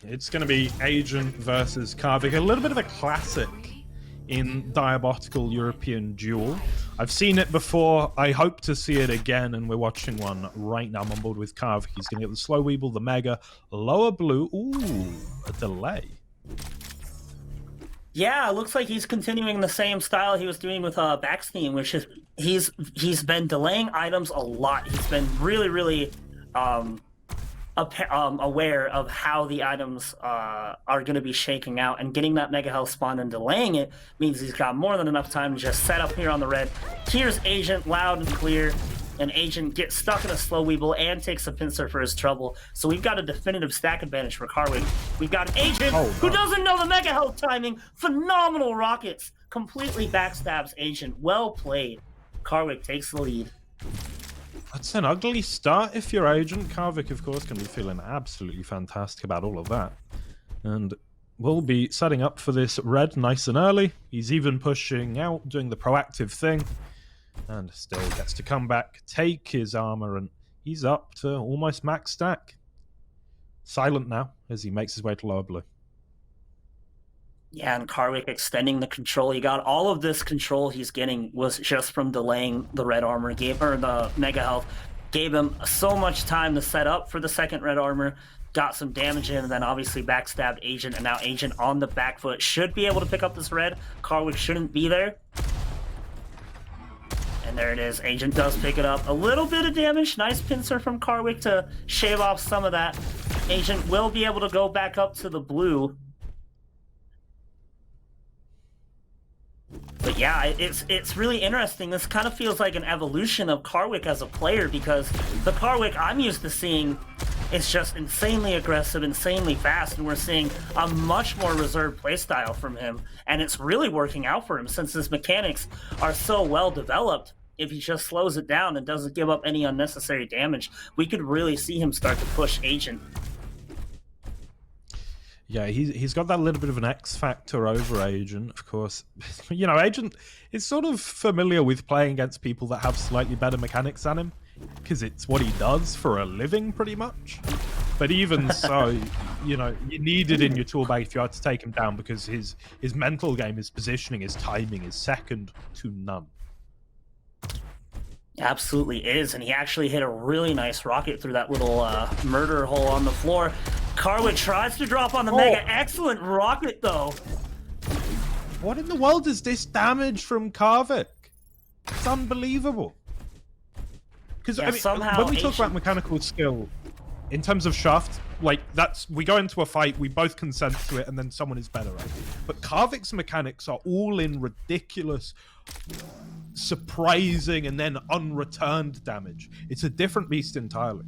It's going to be Agent versus Karwik, a little bit of a classic in Diabotical European Duel. I've seen it before, I hope to see it again, and we're watching one right now. I'm on board with Karwik. He's going to get the slow weeble, the mega, lower blue, ooh, a delay. Yeah, it looks like he's continuing the same style he was doing with Backsteam, which is he's been delaying items a lot. He's been really aware of how the items are going to be shaking out, and getting that mega health spawn and delaying it means he's got more than enough time to just set up here on the red. Here's Agent loud and clear, and Agent gets stuck in a slow weeble and takes a pincer for his trouble. So we've got a definitive stack advantage for Karwik. We've got an Agent who doesn't know the mega health timing. Phenomenal rockets. Completely backstabs Agent. Well played. Karwik takes the lead. That's an ugly start if you're Agent. Karwik, of course, can be feeling absolutely fantastic about all of that. And we'll be setting up for this red nice and early. He's even pushing out, doing the proactive thing. And still gets to come back, take his armor, and he's up to almost max stack. Silent now as he makes his way to lower blue. Yeah, and Karwik extending the control. He got all of this control he's getting was just from delaying the red armor, or the mega health. Gave him so much time to set up for the second red armor. Got some damage in, and then obviously backstabbed Agent, and now Agent on the back foot should be able to pick up this red. Karwik shouldn't be there. And there it is. Agent does pick it up. A little bit of damage. Nice pincer from Karwik to shave off some of that. Agent will be able to go back up to the blue. But yeah, it's really interesting. This kind of feels like an evolution of Karwik as a player, because the Karwik I'm used to seeing is just insanely aggressive, insanely fast, and we're seeing a much more reserved playstyle from him, and it's really working out for him since his mechanics are so well developed. If he just slows it down and doesn't give up any unnecessary damage, we could really see him start to push Agent. Yeah, he's got that little bit of an X factor over Agent, of course. You know, Agent is sort of familiar with playing against people that have slightly better mechanics than him, because it's what he does for a living, pretty much. But even so, you know, you need it in your tool bag if you had to take him down, because his mental game, his positioning, his timing is second to none. Absolutely is, and he actually hit a really nice rocket through that little murder hole on the floor. Karwik tries to drop on the mega. Excellent rocket, though. What in the world is this damage from Karwik? It's unbelievable. Because yeah, I mean, when we talk about mechanical skill, in terms of shaft, like we go into a fight, we both consent to it, and then someone is better, right? But Karwik's mechanics are all in ridiculous, surprising, and then unreturned damage. It's a different beast entirely.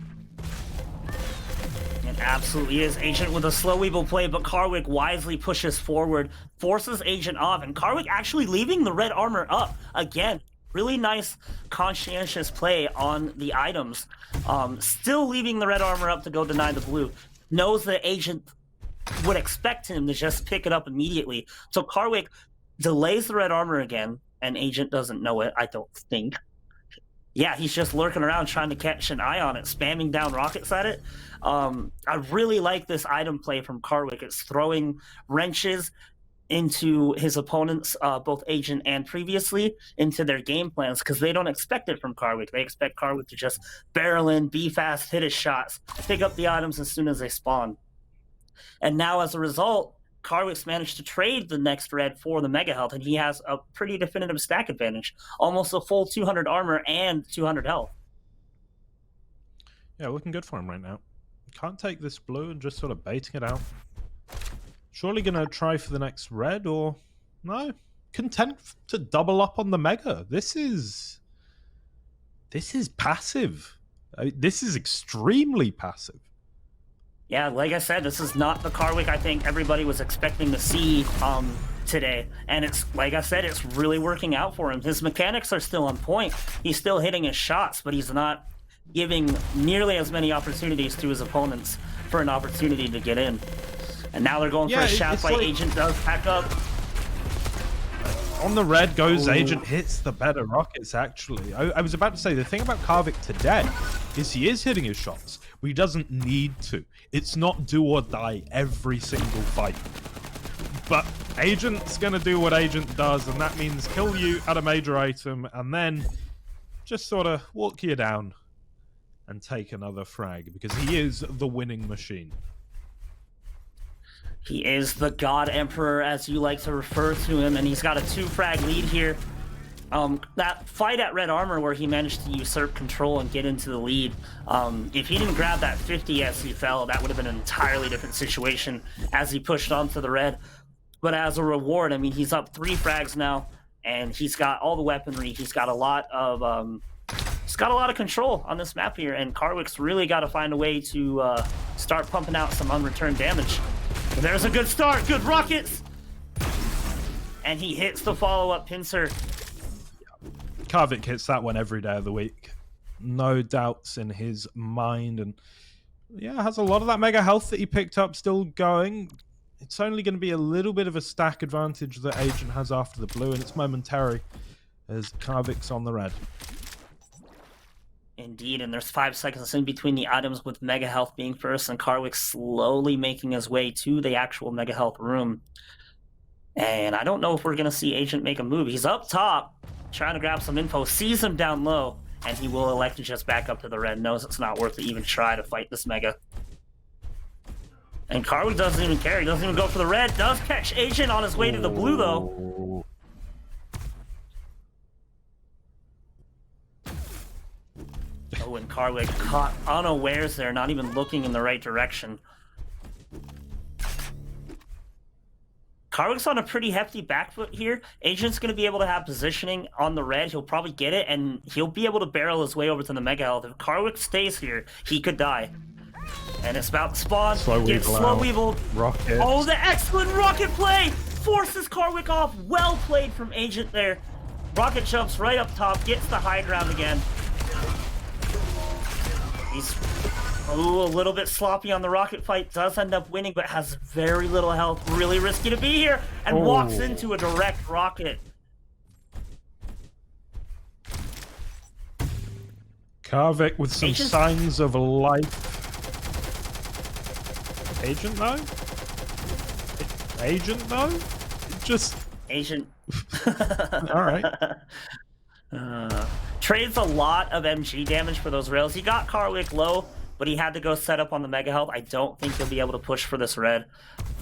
It absolutely is. Agent with a slow weeble play, but Karwik wisely pushes forward, forces Agent off, and Karwik actually leaving the red armor up. Again, really nice, conscientious play on the items. Still leaving the red armor up to go deny the blue. Knows that Agent would expect him to just pick it up immediately. So Karwik delays the red armor again, and Agent doesn't know it, I don't think. Yeah, he's just lurking around trying to catch an eye on it, spamming down rockets at it. I really like this item play from Karwik. It's throwing wrenches into his opponents, both Agent and previously, into their game plans, because they don't expect it from Karwik. They expect Karwik to just barrel in, be fast, hit his shots, pick up the items as soon as they spawn. And now, as a result, Karwik's managed to trade the next red for the mega health, and he has a pretty definitive stack advantage. Almost a full 200 armor and 200 health. Yeah, looking good for him right now. Can't take this blue and just sort of baiting it out. Surely gonna try for the next red, or no? Content to double up on the mega. This is passive. This is extremely passive. Yeah, like I said, this is not the Karwik I think everybody was expecting to see today. And it's, like I said, it's really working out for him. His mechanics are still on point. He's still hitting his shots, but he's not giving nearly as many opportunities to his opponents for an opportunity to get in. And now they're going for a shaft fight. Like... Agent does pack up. On the red goes Agent, hits the better rockets, actually. I was about to say, the thing about Karwik today is he is hitting his shots, but he doesn't need to. It's not do or die every single fight. But Agent's going to do what Agent does, and that means kill you at a major item, and then just sort of walk you down and take another frag, because he is the winning machine. He is the God Emperor, as you like to refer to him, and he's got a 2-frag lead here. That fight at Red Armor where he managed to usurp control and get into the lead, if he didn't grab that 50 as he fell, that would have been an entirely different situation as he pushed onto the red. But as a reward, I mean, he's up 3 frags now, and he's got all the weaponry. He's got a lot of control on this map here, and Karwik's really got to find a way to start pumping out some unreturned damage. There's a good start, good rockets! And he hits the follow-up pincer. Karwik hits that one every day of the week. No doubts in his mind, and yeah, has a lot of that mega health that he picked up still going. It's only going to be a little bit of a stack advantage that Agent has after the blue, and it's momentary as Karwik's on the red. Indeed, and there's 5 seconds in between the items, with Mega Health being first, and Karwik slowly making his way to the actual Mega Health room. And I don't know if we're going to see Agent make a move. He's up top, trying to grab some info, sees him down low, and he will elect to just back up to the red, knows it's not worth it to even try to fight this Mega. And Karwik doesn't even care, he doesn't even go for the red, does catch Agent on his way to the blue, though. Oh, and Karwik caught unawares there, not even looking in the right direction. Karwik's on a pretty hefty back foot here. Agent's going to be able to have positioning on the red. He'll probably get it, and he'll be able to barrel his way over to the Mega Health. If Karwik stays here, he could die. And it's about to spawn. Gets slow weebled. Rocket. Oh, the excellent rocket play! Forces Karwik off. Well played from Agent there. Rocket jumps right up top, gets the high ground again. He's a little bit sloppy on the rocket fight, does end up winning, but has very little health. Really risky to be here, and walks into a direct rocket. Karwik with some signs of life. Agent, though? Agent, though? Just... Agent. Alright. Trades a lot of MG damage for those rails. He got Karwik low, but he had to go set up on the Mega Health. I don't think he'll be able to push for this red.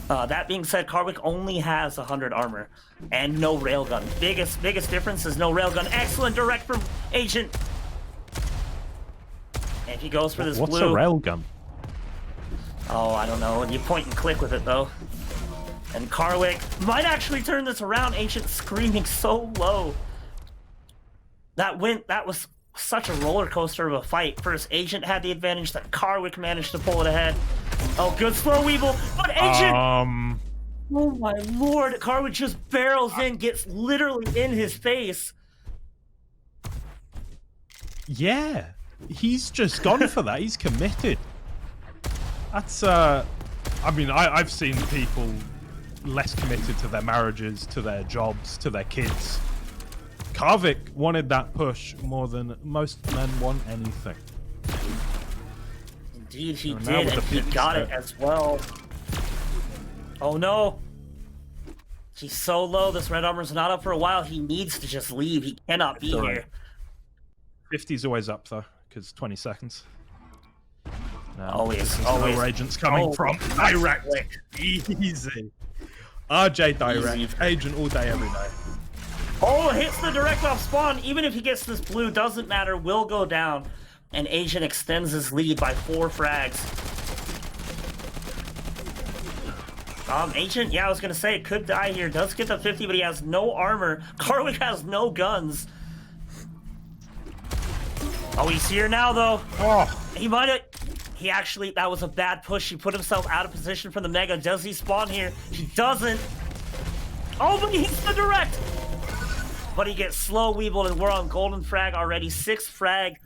That being said, Karwik only has 100 armor and no railgun. Biggest difference is no railgun. Excellent direct from Agent. And he goes for this blue. What's a railgun? Oh, I don't know. You point and click with it, though. And Karwik might actually turn this around. Agent screaming so low. That was such a roller coaster of a fight. First, Agent had the advantage, then Karwik managed to pull it ahead. Oh, good slow weevil, but Agent... Oh my lord, Karwik just barrels in, gets literally in his face. Yeah, he's just gone for that. He's committed. That's, I mean, I've seen people less committed to their marriages, to their jobs, to their kids. Karwik wanted that push more than most men want anything. Indeed, he did, and he got it as well. Oh no! He's so low, this red armor's not up for a while. He needs to just leave. He cannot be here. 50's always up, though, because 20 seconds. No, always. Where Agent's coming from. Direct. Easy. RJ direct. Easy. Agent all day, every day. Oh, hits the direct off spawn. Even if he gets this blue, doesn't matter. Will go down. And Agent extends his lead by 4 frags. Agent, yeah, I was going to say, could die here. Does get the 50, but he has no armor. Karwik has no guns. Oh, he's here now, though. Oh. He might have... He actually... That was a bad push. He put himself out of position for the Mega. Does he spawn here? He doesn't. Oh, but he hits the direct. But he gets slow weebled, and we're on golden frag already. 6 frag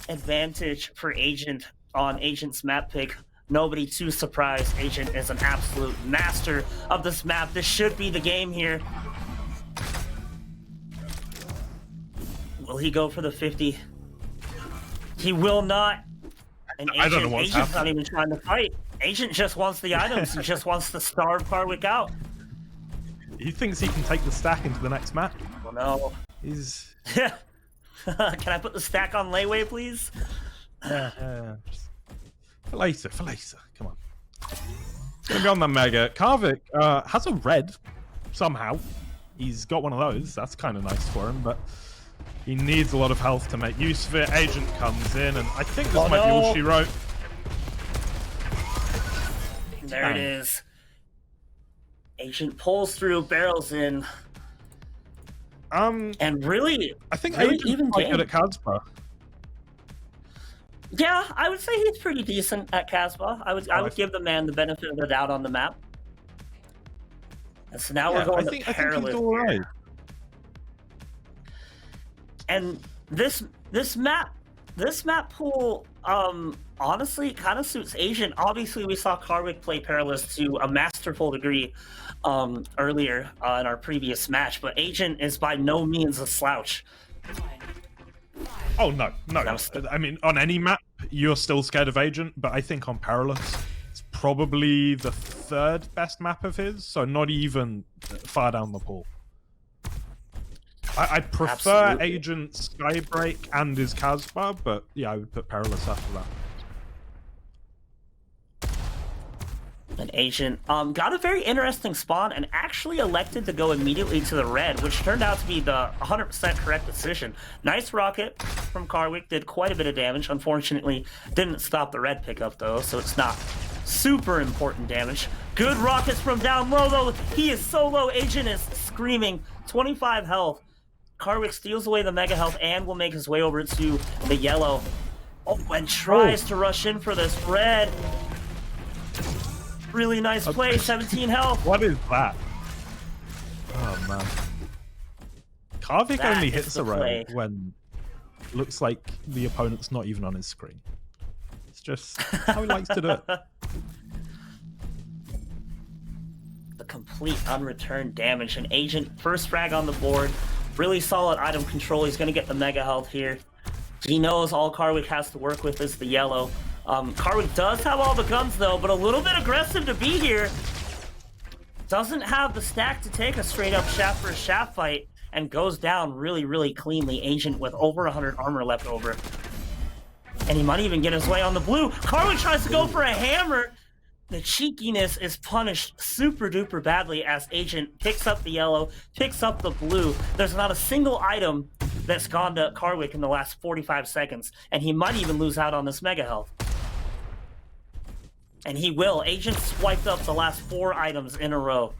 advantage for Agent on Agent's map pick. Nobody too surprised. Agent is an absolute master of this map. This should be the game here. Will he go for the 50? He will not. And I don't know what's Agent's not happening. even trying to fight. Agent just wants the items. He just wants to starve Karwik out. He thinks he can take the stack into the next match. Oh no. He's Can I put the stack on layway, please? just for later. Come on. It's gonna be on the Mega. Karwik has a red somehow. He's got one of those. That's kind of nice for him, but he needs a lot of health to make use of it. Agent comes in, and I think this might be all she wrote. There it is. Agent pulls through, barrels in. And really, I think really Agent's even quite game. good at Casbah. Yeah, I would say he's pretty decent at Casbah. I would give the man the benefit of the doubt on the map. And so now we're going to I think Perilous. he's all right. And this map pool honestly kind of suits Agent. Obviously, we saw Karwik play Perilous to a masterful degree earlier in our previous match, but Agent is by no means a slouch. Oh no. I mean, on any map, you're still scared of Agent, but I think on Perilous, it's probably the third best map of his, so not even far down the pool. I prefer Absolutely. Agent Skybreak and his Casbah, but yeah, I would put Perilous after that. An Agent got a very interesting spawn and actually elected to go immediately to the red, which turned out to be the 100% correct decision. Nice rocket from Karwik, did quite a bit of damage. Unfortunately, didn't stop the red pickup though, so it's not super important damage. Good rockets from down low though. He is so low. Agent is screaming. 25 health. Karwik steals away the mega health and will make his way over to the yellow. Oh, and tries to rush in for this red. Really nice play, 17 health. What is that? Oh man. Karwik That only is hits the a row play. when it looks like the opponent's not even on his screen. It's just how he likes to do it. The complete unreturned damage. An Agent, first frag on the board. Really solid item control. He's going to get the mega health here. He knows all Karwik has to work with is the yellow. Karwik does have all the guns though, but a little bit aggressive to be here. Doesn't have the stack to take a straight up shaft for a shaft fight and goes down really, really cleanly. Agent with over 100 armor left over. And he might even get his way on the blue. Karwik tries to go for a hammer. The cheekiness is punished super duper badly as Agent picks up the yellow, picks up the blue. There's not a single item that's gone to Karwik in the last 45 seconds, and he might even lose out on this mega health. And he will. Agent swiped up the last 4 items in a row.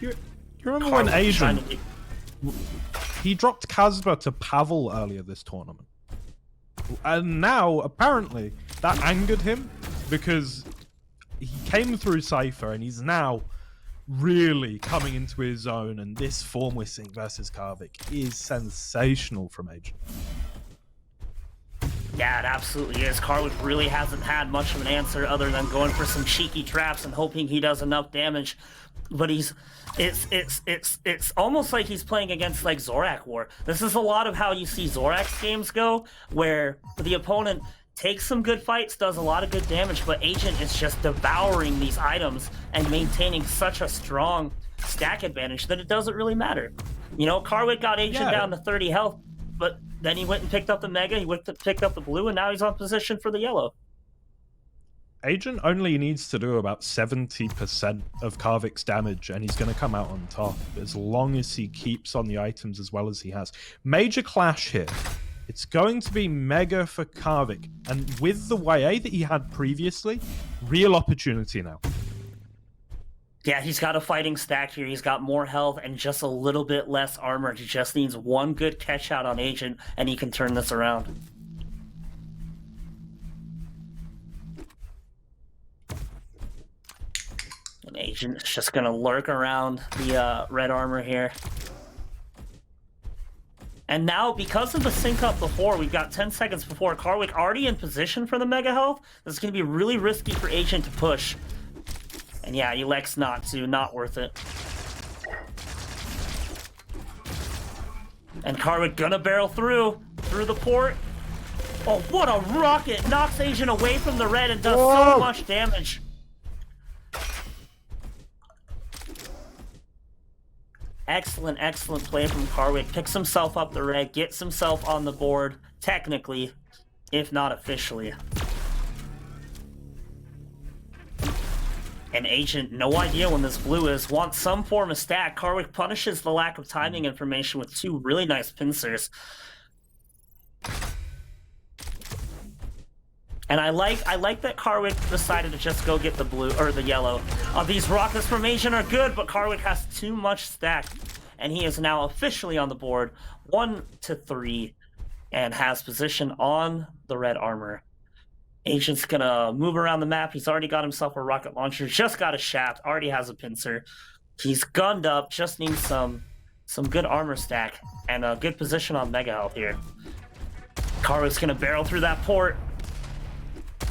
Do you remember when Karwik trying Agent to he dropped Casbah to Pavel earlier this tournament? And now, apparently, that angered him because he came through Cypher and he's now really coming into his own. And this form we're seeing versus Karwik is sensational from Agent. Yeah, it absolutely is. Karwik really hasn't had much of an answer other than going for some cheeky traps and hoping he does enough damage. But it's almost like he's playing against like Zorak War. This is a lot of how you see Zorak's games go, where the opponent takes some good fights, does a lot of good damage, but Agent is just devouring these items and maintaining such a strong stack advantage that it doesn't really matter. You know, Karwik got Agent down to 30 health, but then he went and picked up the mega, picked up the blue, and now he's on position for the yellow. Agent only needs to do about 70% of Karwik's damage and he's going to come out on top as long as he keeps on the items as well as he has. Major clash here. It's going to be mega for Karwik, and with the YA that he had previously, real opportunity now. Yeah, he's got a fighting stack here. He's got more health and just a little bit less armor. He just needs one good catch out on Agent and he can turn this around. And Agent is just going to lurk around the red armor here. And now, because of the sync up before, we've got 10 seconds before, Karwik already in position for the mega health. This is going to be really risky for Agent to push. And yeah, he elects not to, not worth it. And Karwik gonna barrel through the port. Oh, what a rocket! Knocks Asian away from the red and does so much damage. Excellent, excellent play from Karwik. Picks himself up the red, gets himself on the board, technically, if not officially. And Agent, no idea when this blue is, wants some form of stack. Karwik punishes the lack of timing information with 2 really nice pincers. And I like that Karwik decided to just go get the blue or the yellow. These rockets from Asian are good, but Karwik has too much stack, and he is now officially on the board 1-3, and has position on the red armor. Agent's gonna move around the map. He's already got himself a rocket launcher, just got a shaft, already has a pincer. He's gunned up, just needs some good armor stack and a good position on mega health here. Karwik's gonna barrel through that port.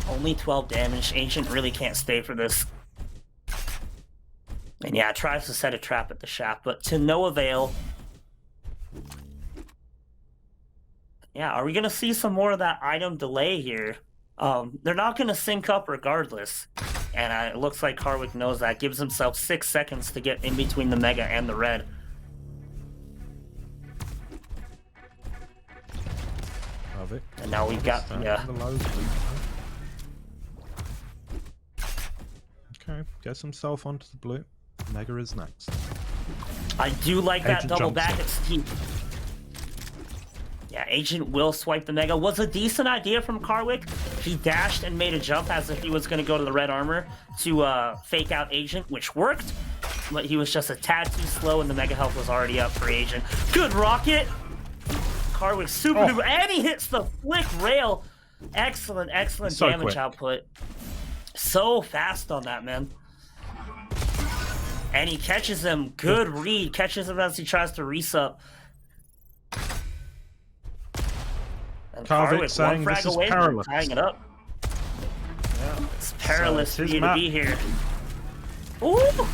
Only 12 damage. Ancient really can't stay for this. And yeah, tries to set a trap at the shaft, but to no avail. Yeah, are we going to see some more of that item delay here? They're not going to sync up regardless. And it looks like Karwik knows that. Gives himself 6 seconds to get in between the mega and the red. And now we've got Okay, gets himself onto the blue. Mega is next. I do like that Agent double jumps back in. at Steve. Yeah, Agent will swipe the mega. Was a decent idea from Karwik. He dashed and made a jump as if he was going to go to the red armor to fake out Agent, which worked. But he was just a tad too slow, and the mega health was already up for Agent. Good rocket! Karwik super duper, and he hits the flick rail. Excellent, excellent So damage quick. output. So fast on that, man. And he catches him. Good read. Catches him as he tries to resup. And Karwik saying frag this is away from perilous. tying it up. Yeah, it's perilous So for it's you his to be here. Ooh!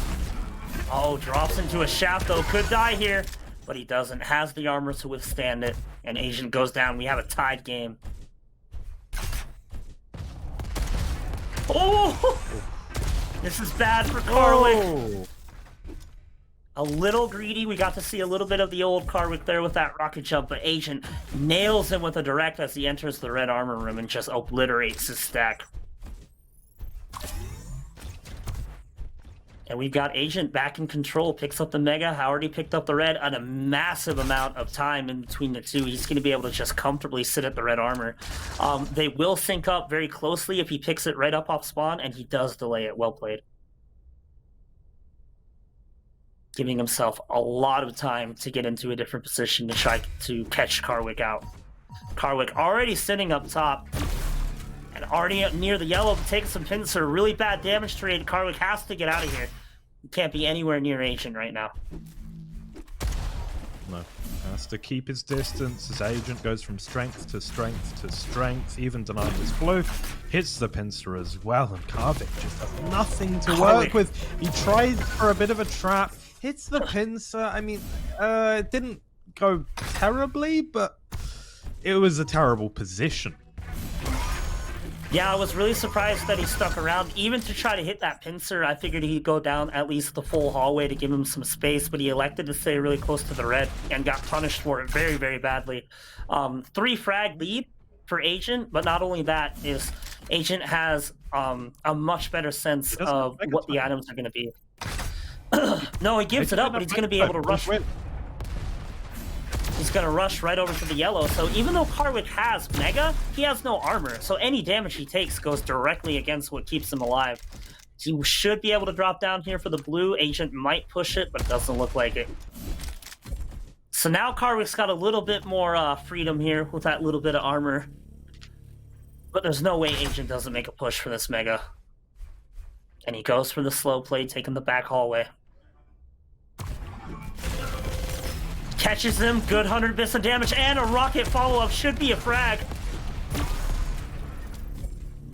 Oh, drops into a shaft though. Could die here, but he doesn't. Has the armor to withstand it. And Asian goes down. We have a tied game. Oh! This is bad for Karwik. Oh. A little greedy. We got to see a little bit of the old Karwik there with that rocket jump, but Agent nails him with a direct as he enters the red armor room and just obliterates his stack. And we've got Agent back in control. Picks up the mega. Already picked up the red. And a massive amount of time in between the two. He's going to be able to just comfortably sit at the red armor. They will sync up very closely if he picks it right up off spawn, and he does delay it. Well played. Giving himself a lot of time to get into a different position to try to catch Karwik out. Karwik already sitting up top. And already near the yellow to take some pincer. Really bad damage trade. Karwik has to get out of here. He can't be anywhere near Agent right now. No. Has to keep his distance as Agent goes from strength to strength to strength, even denying his blue. Hits the pincer as well, and Karwik just has nothing to work with. He tries for a bit of a trap, hits the pincer. I mean, it didn't go terribly, but it was a terrible position. Yeah, I was really surprised that he stuck around. Even to try to hit that pincer, I figured he'd go down at least the full hallway to give him some space, but he elected to stay really close to the red and got punished for it very, very badly. 3 frag lead for Agent, but not only that, is Agent has a much better sense of what the items are going to be. No, he gives it up, but he's going to be able to rush. He's going to rush right over to the yellow. So even though Karwik has mega, he has no armor. So any damage he takes goes directly against what keeps him alive. He should be able to drop down here for the blue. Agent might push it, but it doesn't look like it. So now Karwik's got a little bit more freedom here with that little bit of armor. But there's no way Agent doesn't make a push for this mega. And he goes for the slow play, taking the back hallway. Catches him, good 100 bits of damage, and a rocket follow-up. Should be a frag.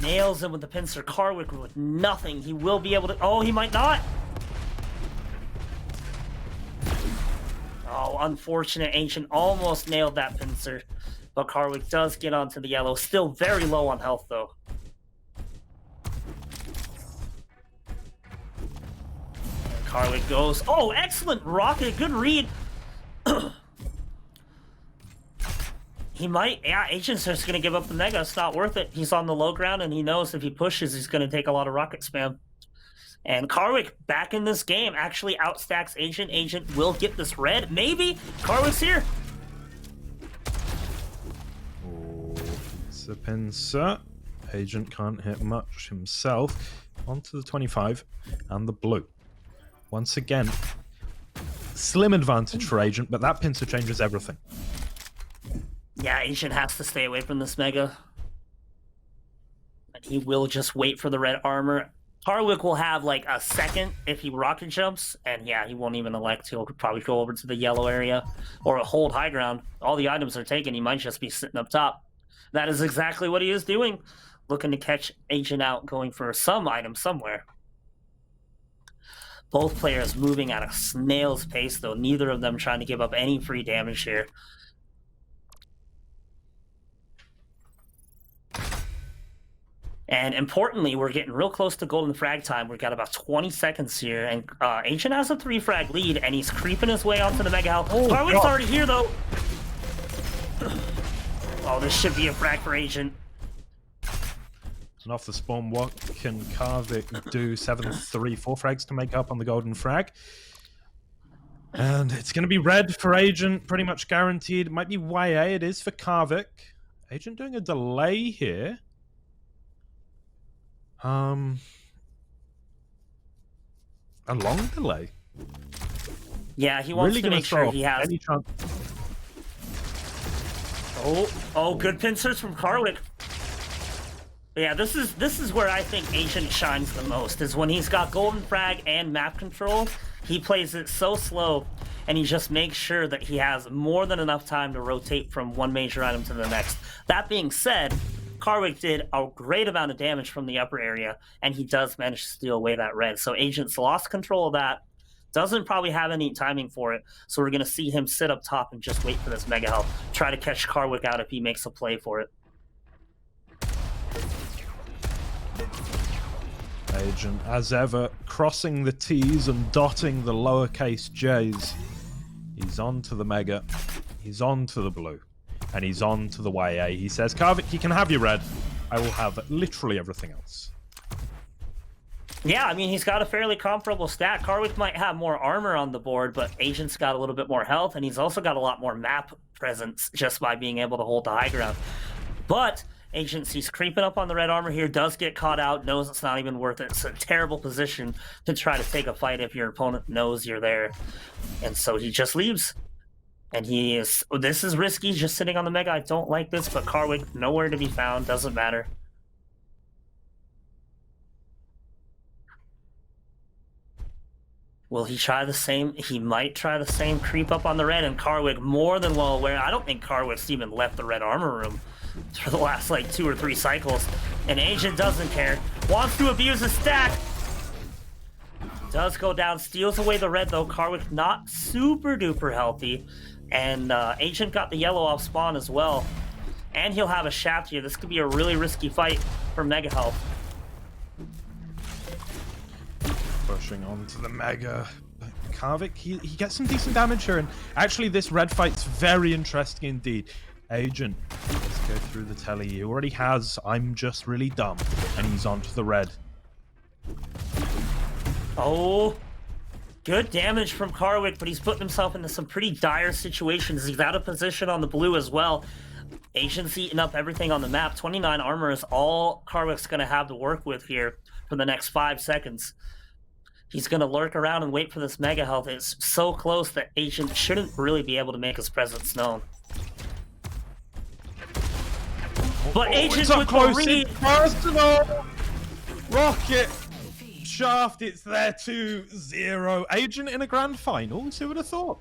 Nails him with the pincer. Karwik with nothing. He will be able to... Oh, he might not. Oh, Oh, unfortunate. Ancient almost nailed that pincer. But Karwik does get onto the yellow. Still very low on health, though. And Karwik goes. Oh, excellent rocket. Good read. He might. Yeah, Ancient's just going to give up the mega. It's not worth it. He's on the low ground, and he knows if he pushes, he's going to take a lot of rocket spam. And Karwik, back in this game, actually outstacks Ancient. Ancient will get this red. Maybe. Karwik's here. Oh, it's a pincer. Agent can't hit much himself. Onto the 25 and the blue. Once again, slim advantage for Agent, but that pincer changes everything. Yeah, Ancient has to stay away from this mega. And he will just wait for the red armor. Karwik will have like a second if he rocket jumps, and yeah, he won't even elect. He'll probably go over to the yellow area or hold high ground. All the items are taken. He might just be sitting up top. That is exactly what he is doing, looking to catch Agent out, going for some item somewhere. Both players moving at a snail's pace, though. Neither of them trying to give up any free damage here. And importantly, we're getting real close to golden frag time. We've got about 20 seconds here, and Ancient has a 3-frag lead, and he's creeping his way onto the mega health. Oh, Karwik's already here, though. Oh, this should be a frag for Ancient. And off the spawn, what can Karwik do? 7-3, 4 frags to make up on the golden frag. And it's going to be red for Agent, pretty much guaranteed. It might be YA, it is for Karwik. Agent doing a delay here. A long delay. Yeah, he wants to make sure he has any chance. Oh, good pincers from Karwik. Yeah, this is where I think Ancient shines the most, is when he's got golden frag and map control. He plays it so slow, and he just makes sure that he has more than enough time to rotate from one major item to the next. That being said, Karwik did a great amount of damage from the upper area, and he does manage to steal away that red. So Agent's lost control of that. Doesn't probably have any timing for it, so we're going to see him sit up top and just wait for this mega health. Try to catch Karwik out if he makes a play for it. Agent, as ever, crossing the T's and dotting the lowercase J's. He's on to the mega. He's on to the blue. And he's on to the YA. He says, Karwik, you can have your red. I will have literally everything else. Yeah, I mean, he's got a fairly comparable stat. Karwik might have more armor on the board, but Agent's got a little bit more health, and he's also got a lot more map presence just by being able to hold the high ground. But Agent sees creeping up on the red armor here, does get caught out, knows it's not even worth it. It's a terrible position to try to take a fight if your opponent knows you're there. And so he just leaves. And this is risky, just sitting on the mega. I don't like this, but Karwik, nowhere to be found, doesn't matter. Will he try the same? He might try the same creep up on the red, and Karwik more than well aware. I don't think Karwik's even left the red armor room for the last like 2 or 3 cycles. And Agent doesn't care. Wants to abuse his stack. Does go down, steals away the red though. Karwik not super duper healthy. And Agent got the yellow off spawn as well. And he'll have a shaft here. This could be a really risky fight for mega health. Pushing on to the mega. Karwik, he gets some decent damage here. And actually, this red fight's very interesting indeed. Agent, let's go through the telly. He already has I'm just really dumb. And he's on to the red. Oh, good damage from Karwik, but he's putting himself into some pretty dire situations. He's out of position on the blue as well. Agent's eating up everything on the map. 29 armor is all Karwik's going to have to work with here for the next 5 seconds. He's going to lurk around and wait for this mega health. It's so close that Agent shouldn't really be able to make his presence known. But Agent with the read. Personal rocket shaft. It's there 2-0. Agent in a grand final. Who would have thought?